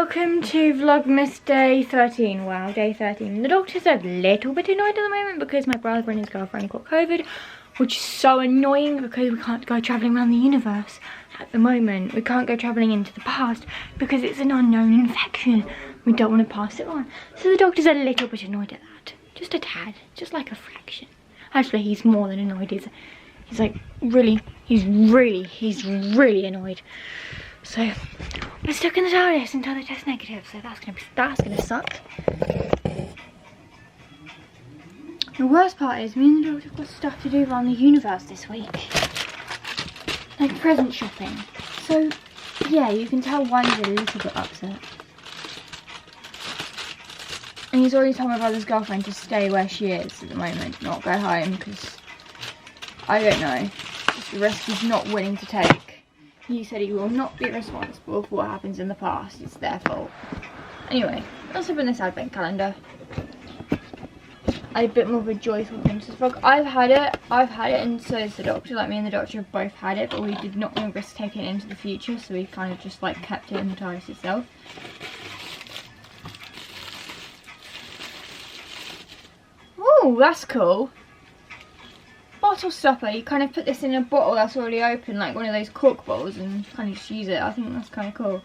welcome to Vlogmas day 13. Wow, day 13. The doctor's a little bit annoyed at the moment because my brother and his girlfriend got COVID, which is so annoying because we can't go travelling around the universe at the moment. We can't go travelling into the past because it's an unknown infection. We don't want to pass it on. So the doctor's a little bit annoyed at that. Just a tad, just like a fraction. Actually, he's more than annoyed. He's like really annoyed. So we're stuck in the TARDIS until they test negative, so that's gonna suck. The worst part is me and the doctor have got stuff to do around the universe this week. Like present shopping. So yeah, you can tell why he's a little bit upset. And he's already told my brother's girlfriend to stay where she is at the moment, not go home, because I don't know. It's a risk he's not willing to take. He said he will not be responsible for what happens in the past. It's their fault. Anyway, let's open this advent calendar. A bit more of a joyful Princess Frog. I've had it, and so is the doctor. Like, me and the doctor have both had it, but we did not want to risk taking it into the future, so we kind of just like kept it in the TARDIS itself. Oh, that's cool. Bottle stopper. You kind of put this in a bottle that's already open, like one of those cork bottles, and kind of just use it. I think that's kind of cool.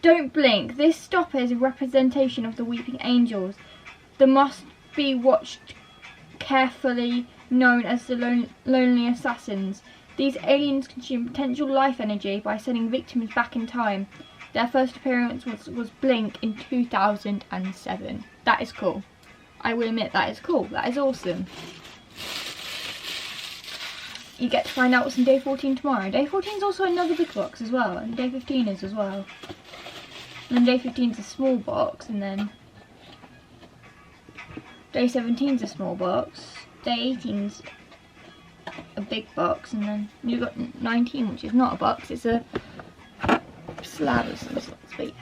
Don't blink. This stopper is a representation of the weeping angels. They must be watched carefully, known as the lonely assassins. These aliens consume potential life energy by sending victims back in time. Their first appearance was Blink in 2007. That is cool. I will admit, that is cool. That is awesome. You get to find out what's in day 14 tomorrow. Day 14 is also another big box as well, and day 15 is as well. And then day 15 is a small box, and then day 17 is a small box. Day 18 is a big box, and then you've got 19, which is not a box, it's a slab of some sorts, but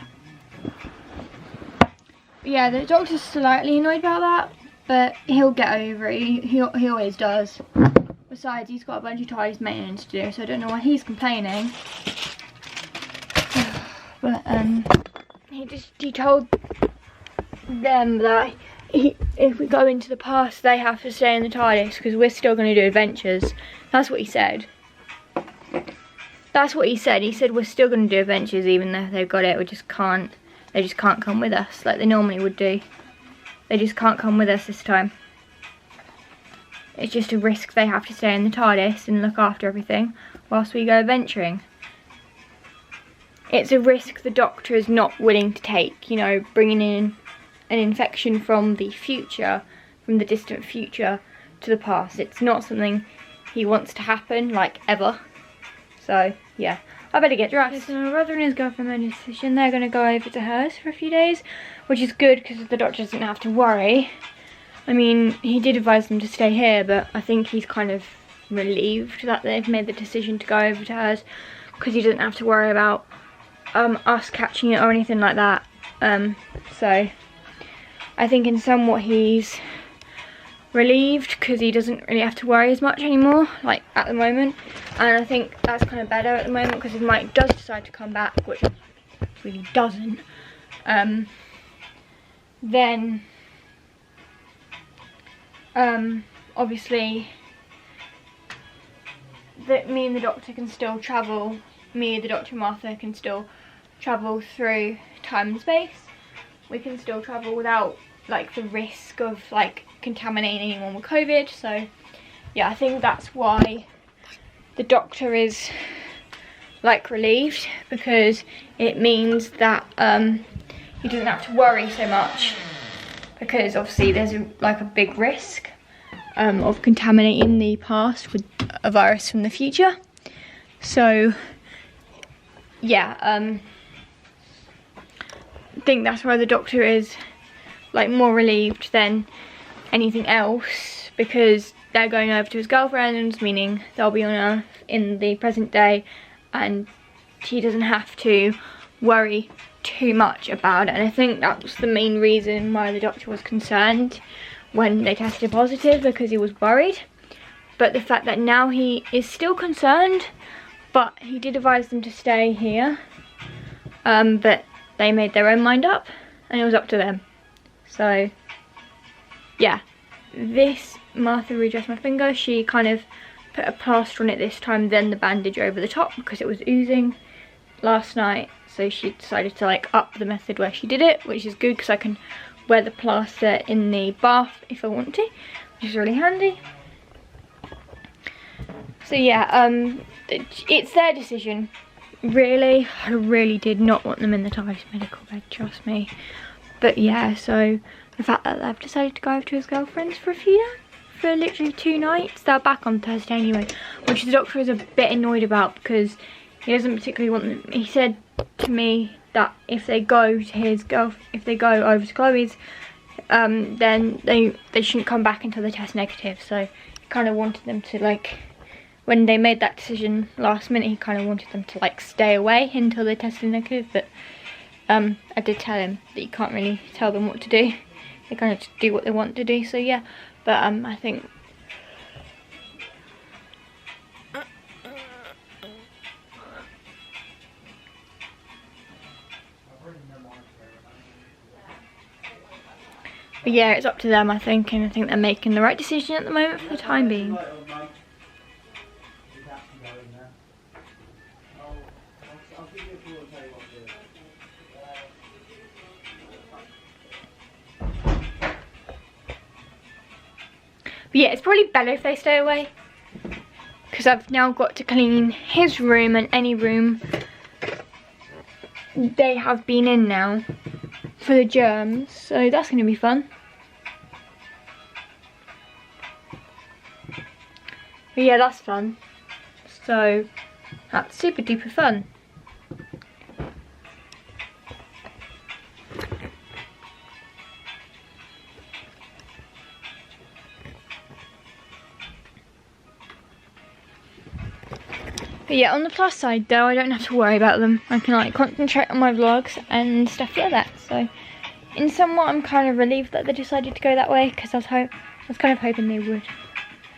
yeah, the doctor's slightly annoyed about that, but he'll get over it. He always does. Besides, he's got a bunch of TARDIS maintenance to do, so I don't know why he's complaining. But he told them that if we go into the past, they have to stay in the TARDIS because we're still going to do adventures. That's what he said. That's what he said. He said we're still going to do adventures even though they've got it. We just can't. They just can't come with us like they normally would do. They just can't come with us this time. It's just a risk they have to stay in the TARDIS and look after everything whilst we go adventuring. It's a risk the doctor is not willing to take, you know, bringing in an infection from the future, from the distant future to the past. It's not something he wants to happen, like, ever. So, yeah. I better get dressed. So my brother and his girlfriend made a decision. They're going to go over to hers for a few days, which is good because the doctor doesn't have to worry. I mean, he did advise them to stay here, but I think he's kind of relieved that they've made the decision to go over to hers because he doesn't have to worry about us catching it or anything like that. So I think in somewhat he's relieved because he doesn't really have to worry as much anymore, like at the moment. And I think that's kind of better at the moment because if Mike does decide to come back, which really doesn't, then obviously that me and the doctor can still travel, me, the Doctor, Martha can still travel through time and space. We can still travel without like the risk of like contaminating anyone with COVID. So yeah, I think that's why the doctor is like relieved, because it means that he doesn't have to worry so much, because obviously there's like a big risk of contaminating the past with a virus from the future. So yeah, I think that's why the doctor is like more relieved than anything else, because they're going over to his girlfriend's, meaning they'll be on Earth in the present day and he doesn't have to worry too much about it. And I think that was the main reason why the doctor was concerned when they tested positive, because he was worried. But the fact that now he is still concerned, but he did advise them to stay here, but they made their own mind up and it was up to them. So yeah, this Martha redressed my finger. She kind of put a plaster on it this time, then the bandage over the top because it was oozing last night. So she decided to like up the method where she did it, which is good because I can wear the plaster in the bath if I want to, which is really handy. So yeah, it's their decision. Really, I really did not want them in the Tides medical bed, trust me. But yeah, so the fact that they've decided to go over to his girlfriend's for for literally 2 nights. They're back on Thursday anyway, which the doctor is a bit annoyed about because he doesn't particularly want them. He said to me that if they go to if they go over to Chloe's, then they shouldn't come back until they test negative. So he kind of wanted them to, like, when they made that decision last minute, he kind of wanted them to like stay away until they tested negative. But I did tell him that you can't really tell them what to do. They kind of just do what they want to do. So yeah, but I think but yeah, it's up to them, I think, and I think they're making the right decision at the moment for the time being. But yeah, it's probably better if they stay away, because I've now got to clean his room and any room they have been in now for the germs, so that's going to be fun. But yeah, that's fun. So that's super duper fun. But yeah, on the plus side though, I don't have to worry about them. I can like concentrate on my vlogs and stuff like that. So in somewhat, I'm kind of relieved that they decided to go that way, because I was kind of hoping they would.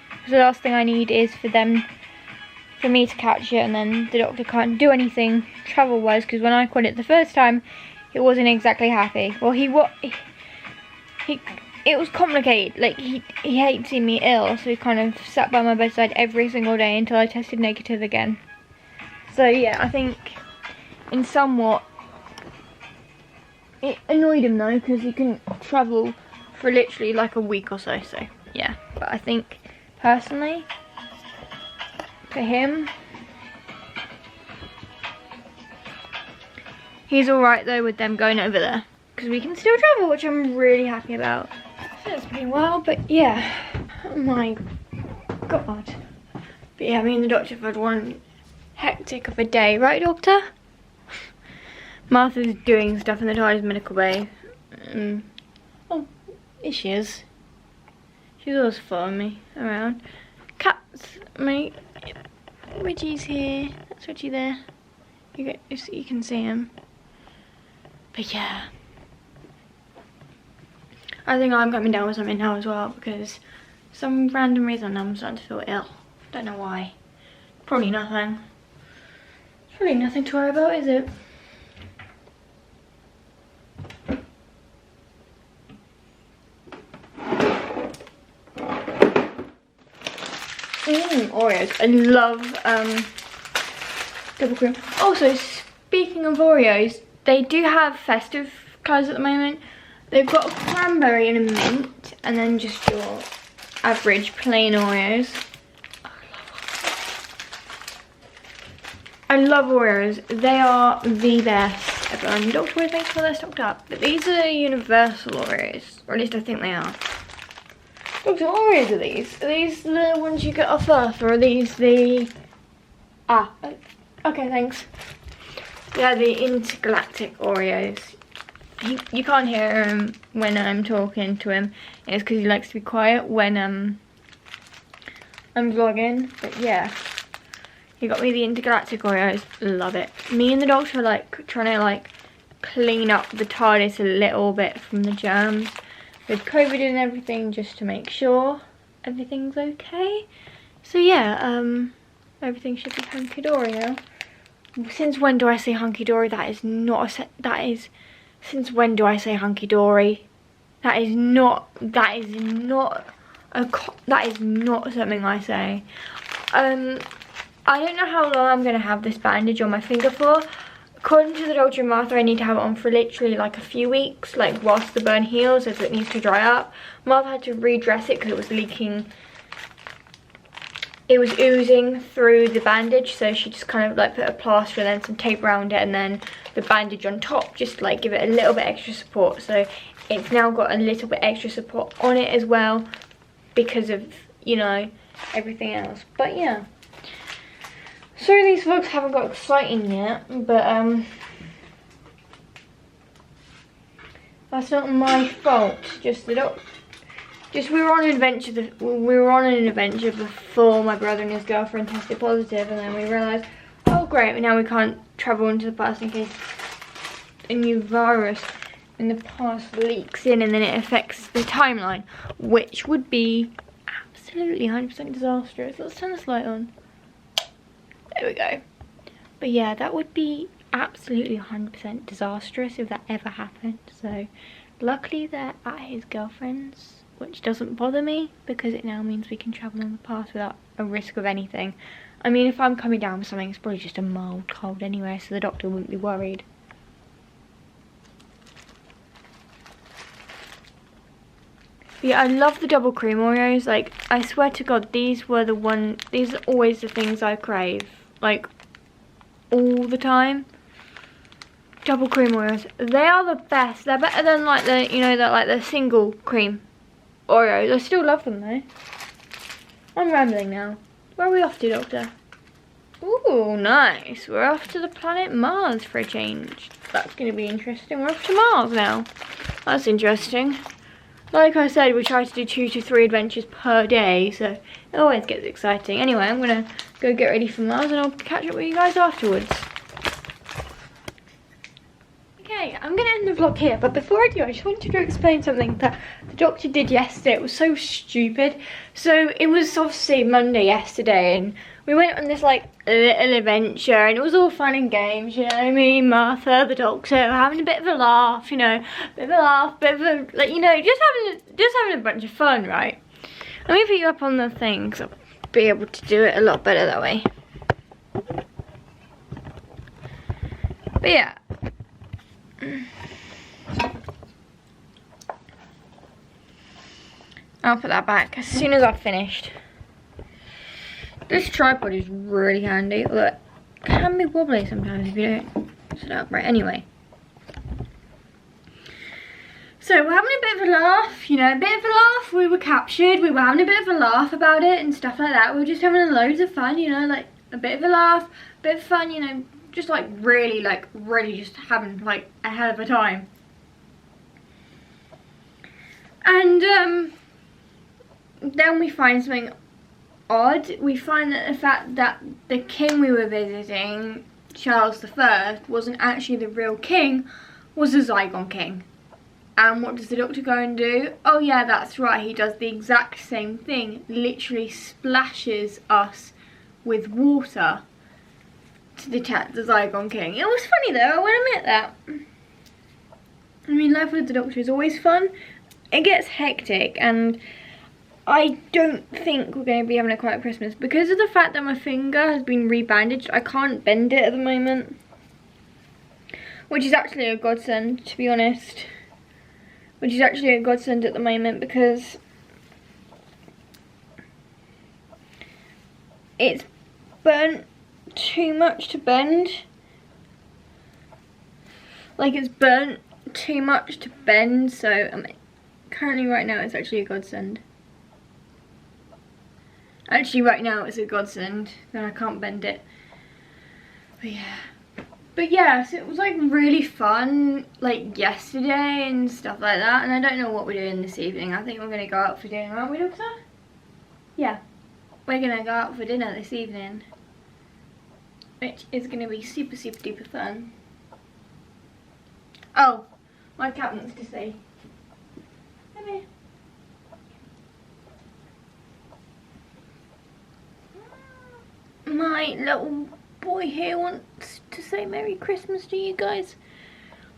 Because the last thing I need is for me to catch it, and then the doctor can't do anything travel wise, because when I caught it the first time, he wasn't exactly happy. Well, it was complicated. Like he hates seeing me ill, so he kind of sat by my bedside every single day until I tested negative again. So yeah, I think in somewhat it annoyed him though, because he couldn't travel for literally like a week or so. So yeah, but I think personally for him, he's alright though with them going over there, because we can still travel, which I'm really happy about. So it's been a while, but yeah, oh my god. But yeah, me and the doctor have had one hectic of a day, right doctor? Martha's doing stuff in the Tides medical bay. Oh, here she is. She's always following me around. Cats, mate. Reggie's here. That's Reggie there. You can see him. But yeah, I think I'm coming down with something now as well, because for some random reason I'm starting to feel ill. Don't know why. Probably nothing. It's probably nothing to worry about, is it? Oreos. I love double cream. Also, speaking of Oreos, they do have festive colours at the moment. They've got a cranberry and a mint, and then just your average plain Oreos. I love Oreos. They are the best ever. And Dr. always makes sure they're stocked up. But these are universal Oreos, or at least I think they are. Doctor, what Oreos are these? Are these the ones you get off Earth, or are these the... Ah, okay, thanks. Yeah, the intergalactic Oreos. You can't hear him when I'm talking to him. It's because he likes to be quiet when I'm vlogging. But yeah, he got me the intergalactic Oreos. Love it. Me and the doctor are like trying to like clean up the TARDIS a little bit from the germs with COVID and everything, just to make sure everything's okay. So yeah, everything should be hunky-dory now. Since when do I say hunky-dory? That is not a that is, since when do I say hunky-dory? That is not something I say. I don't know how long I'm gonna have this bandage on my finger for. According to the doctor and Martha, I need to have it on for literally like a few weeks, like whilst the burn heals, as it needs to dry up. Martha had to redress it because it was leaking. It was oozing through the bandage, so she just kind of like put a plaster and then some tape around it and then the bandage on top, just to like give it a little bit extra support. So it's now got a little bit extra support on it as well because of, you know, everything else. But yeah. Sorry these vlogs haven't got exciting yet, but that's not my fault. Just we were on an adventure. We were on an adventure before my brother and his girlfriend tested positive, and then we realised, oh great, now we can't travel into the past in case a new virus in the past leaks in, and then it affects the timeline, which would be absolutely 100% disastrous. Let's turn this light on. There we go. But yeah, that would be absolutely 100% disastrous if that ever happened. So luckily they're at his girlfriend's, which doesn't bother me because it now means we can travel in the past without a risk of anything. I mean, if I'm coming down with something, it's probably just a mild cold anyway, so the doctor wouldn't be worried. But yeah, I love the double cream Oreos. Like, I swear to God, these are always the things I crave. Like, all the time. Double cream Oreos. They are the best. They're better than like the, you know, like the single cream Oreos. I still love them though. I'm rambling now. Where are we off to, Doctor? Ooh, nice. We're off to the planet Mars for a change. That's going to be interesting. We're off to Mars now. That's interesting. Like I said, we try to do 2 to 3 adventures per day, so it always gets exciting. Anyway, I'm going to go get ready for Mars and I'll catch up with you guys afterwards. Okay, I'm going to end the vlog here, but before I do, I just wanted to explain something that the doctor did yesterday. It was so stupid. So it was obviously Monday yesterday, and we went on this like little adventure, and it was all fun and games, you know, me, Martha, the doctor, having a bit of a laugh, you know, bit of a, like, you know, just having a bunch of fun, right? Let me put you up on the thing, because I'll be able to do it a lot better that way. But yeah. I'll put that back as soon as I've finished. This tripod is really handy, although it can be wobbly sometimes if you don't set it up right. Anyway. So we're having a bit of a laugh, you know, a bit of a laugh. We were captured, we were having a bit of a laugh about it and stuff like that. We were just having loads of fun, you know, like a bit of a laugh, a bit of fun, you know, just like really just having like a hell of a time. And then we find something odd. We find that the fact that the king we were visiting, Charles I, wasn't actually the real king, was a Zygon king. And what does the doctor go and do? Oh yeah, that's right, he does the exact same thing. Literally splashes us with water to detect the Zygon king. It was funny though, I will admit that. I mean, life with the doctor is always fun. It gets hectic, and I don't think we're going to be having a quiet Christmas. Because of the fact that my finger has been rebandaged, I can't bend it at the moment. Which is actually a godsend, to be honest. Which is actually a godsend at the moment, because it's burnt too much to bend. Like, it's burnt too much to bend, so currently right now it's actually a godsend. Actually right now it's a godsend, then I can't bend it. But yeah, so it was like really fun, like yesterday and stuff like that, and I don't know what we're doing this evening. I think we're going to go out for dinner, aren't we, Doctor? Yeah, we're going to go out for dinner this evening, which is going to be super duper fun. Oh, my cat wants to say, come here. My little boy here wants to to say Merry Christmas to you guys.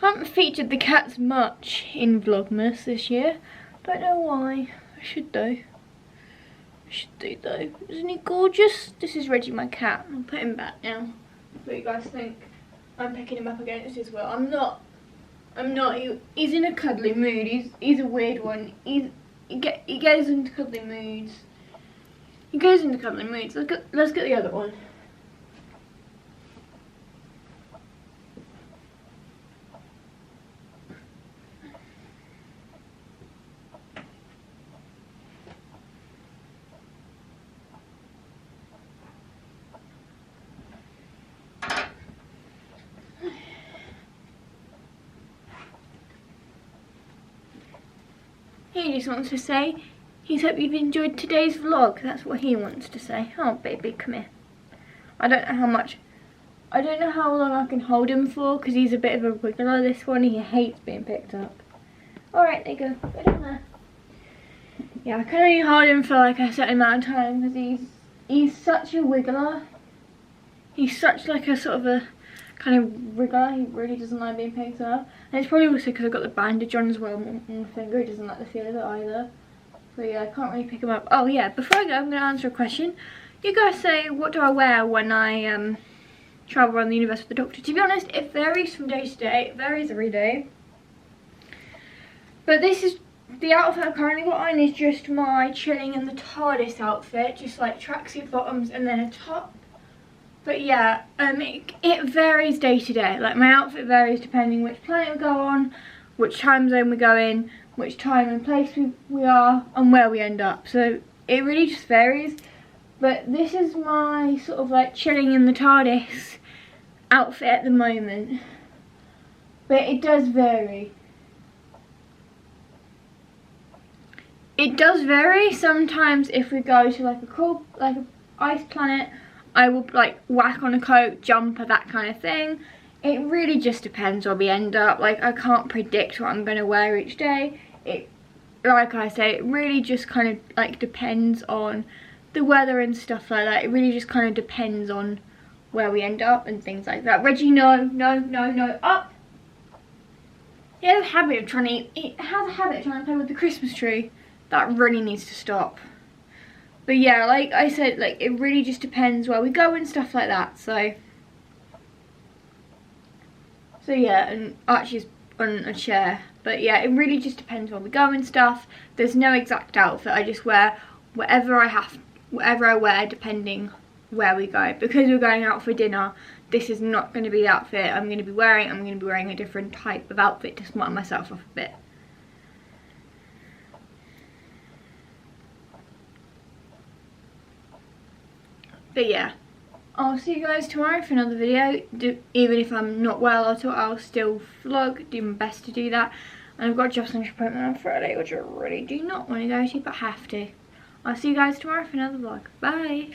I haven't featured the cats much in Vlogmas this year. Don't know why. I should though. I should do though. Isn't he gorgeous? This is Reggie, my cat. I'll put him back now. What do you guys think? I'm picking him up against his will. I'm not. He's in a cuddly mood. He's a weird one. He goes into cuddly moods. He goes into cuddly moods. Let's get the other one. He just wants to say, he's hope you've enjoyed today's vlog. That's what he wants to say. Oh baby, come here. I don't know how long I can hold him for, because he's a bit of a wiggler, this one. He hates being picked up. Alright, there you go. Put him there. Yeah, I can only hold him for like a certain amount of time, because he's such a wiggler. He's such like a sort of a kind of wriggler. He really doesn't like being picked up. And it's probably also because I've got the bandage on as well on my finger. He doesn't like the feel of it either. So yeah, I can't really pick him up. Oh yeah, before I go, I'm going to answer a question. You guys say, what do I wear when I travel around the universe with the Doctor? To be honest, it varies from day to day. It varies every day. But this is, the outfit I've currently got on is just my chilling in the TARDIS outfit. Just like tracksuit bottoms and then a top. But yeah, it varies day to day. Like my outfit varies depending which planet we go on, which time zone we go in, which time and place we are, and where we end up. So it really just varies. But this is my sort of like chilling in the TARDIS outfit at the moment. But it does vary. It does vary. Sometimes if we go to like a cool, like an ice planet, I will like whack on a coat, jumper, that kind of thing. It really just depends where we end up. Like I can't predict what I'm going to wear each day. Like I say, it really just kind of like depends on the weather and stuff like that. It really just kind of depends on where we end up and things like that. Reggie, no, up. He has a habit of trying to play with the Christmas tree. That really needs to stop. But yeah, like I said, like it really just depends where we go and stuff like that. So yeah, and Archie's on a chair. But yeah, it really just depends where we go and stuff. There's no exact outfit. I just wear whatever I wear depending where we go. Because we're going out for dinner, this is not going to be the outfit I'm going to be wearing. I'm going to be wearing a different type of outfit to smarten myself up a bit. But yeah, I'll see you guys tomorrow for another video. Even if I'm not well, I'll still vlog, do my best to do that. And I've got a job centre appointment on Friday, which I really do not want to go to, but have to. I'll see you guys tomorrow for another vlog. Bye!